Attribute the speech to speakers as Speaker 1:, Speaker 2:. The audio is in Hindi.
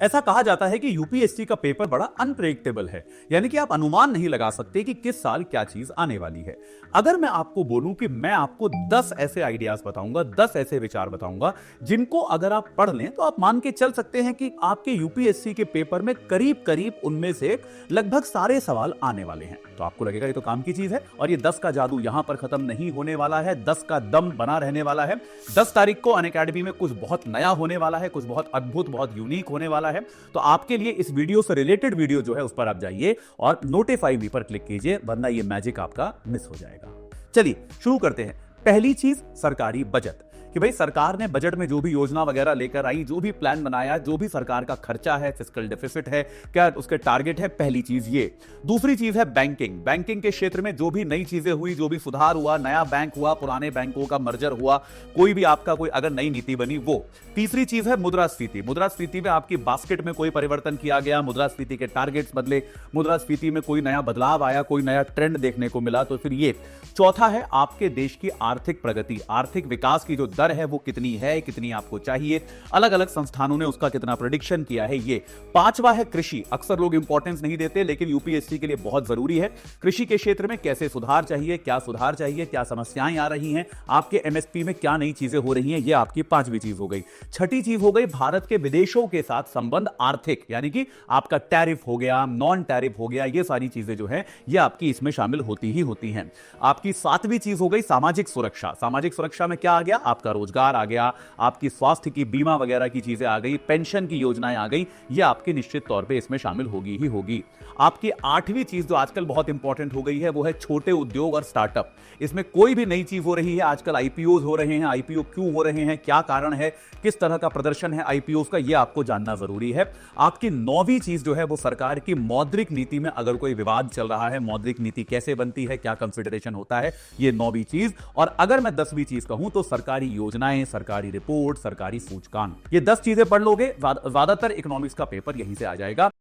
Speaker 1: ऐसा कहा जाता है कि यूपीएससी का पेपर बड़ा अनप्रेडिक्टेबल है, यानी कि आप अनुमान नहीं लगा सकते कि किस साल क्या चीज आने वाली है। अगर मैं आपको बोलूं कि मैं आपको 10 ऐसे आइडियाज बताऊंगा, 10 ऐसे विचार बताऊंगा जिनको अगर आप पढ़ लें तो आप मान के चल सकते हैं कि आपके यूपीएससी के पेपर में करीब करीब उनमें से लगभग सारे सवाल आने वाले हैं, तो आपको लगेगा ये तो काम की चीज है। और ये 10 का जादू यहां पर खत्म नहीं होने वाला है, 10 का दम बना रहने वाला है। 10 तारीख को अनअकैडमी में कुछ बहुत नया होने वाला है, कुछ बहुत अद्भुत, बहुत यूनिक होने वाला है। तो आपके लिए इस वीडियो से रिलेटेड वीडियो जो है उस पर आप जाइए और नोटिफाई मी पर क्लिक कीजिए, वरना ये मैजिक आपका मिस हो जाएगा। चलिए शुरू करते हैं। पहली चीज, सरकारी बजट, कि भाई सरकार ने बजट में जो भी योजना वगैरह लेकर आई, जो भी प्लान बनाया, जो भी सरकार का खर्चा है, फिस्कल डेफिसिट है, क्या उसके टारगेट है, पहली चीज ये। दूसरी चीज है बैंकिंग। बैंकिंग के क्षेत्र में जो भी नई चीजें हुई, जो भी सुधार हुआ, नया बैंक हुआ, पुराने बैंकों का मर्जर हुआ, कोई भी आपका कोई अगर नई नीति बनी वो। तीसरी चीज है मुद्रास्फीति। मुद्रास्फीति में आपकी बास्केट में कोई परिवर्तन किया गया, मुद्रास्फीति के टारगेट्स बदले, मुद्रास्फीति में कोई नया बदलाव आया, कोई नया ट्रेंड देखने को मिला, तो फिर ये। चौथा है आपके देश की आर्थिक प्रगति, आर्थिक विकास की जो दर है वो कितनी है, कितनी आपको चाहिए, अलग अलग संस्थानों ने उसका कितना प्रेडिक्शन किया है, ये। पांचवा है कृषि। अक्सर लोग इंपॉर्टेंस नहीं देते लेकिन यूपीएससी के लिए बहुत जरूरी है। कृषि के क्षेत्र में कैसे सुधार चाहिए, क्या सुधार चाहिए, क्या समस्याएं आ रही हैं, आपके एमएसपी में क्या नई चीजें हो रही हैं, ये आपकी पांचवी चीज हो गई। छठी चीज हो गई भारत के विदेशों के साथ संबंध, आर्थिक, यानी कि आपका टैरिफ हो गया, नॉन टैरिफ हो गया, ये सारी चीजें जो है ये आपकी इसमें शामिल होती ही होती हैं। आपकी सातवीं चीज हो गई सामाजिक सुरक्षा। सामाजिक सुरक्षा में क्या आ गया, आपका रोजगार आ गया, आपकी स्वास्थ्य की बीमा वगैरह की चीजें आ गई, पेंशन की योजनाएं आ गई, ये आपकी निश्चित तौर पे इसमें शामिल होगी ही होगी। आपकी आठवीं चीज जो आजकल बहुत इंपॉर्टेंट हो गई है वो है छोटे उद्योग और स्टार्टअप। इसमें कोई भी नई चीज हो रही है, आजकल आईपीओ हो रहे हैं, आईपीओ क्यों हो रहे हैं, क्या कारण है, किस तरह का प्रदर्शन है आईपीओ का, यह आपको जानना जरूरी है। आपकी नौवीं चीज जो है वो सरकार की मौद्रिक नीति में अगर कोई विवाद चल रहा है, मौद्रिक नीति कैसे बनती है, क्या कंसिडरेशन होता है, ये नौवीं चीज। और अगर मैं 10वीं चीज कहूं तो सरकारी योजनाएं, सरकारी रिपोर्ट, सरकारी सूचकांक, ये 10 चीजें पढ़ लोगे, ज्यादातर इकोनॉमिक्स का पेपर यहीं से आ जाएगा।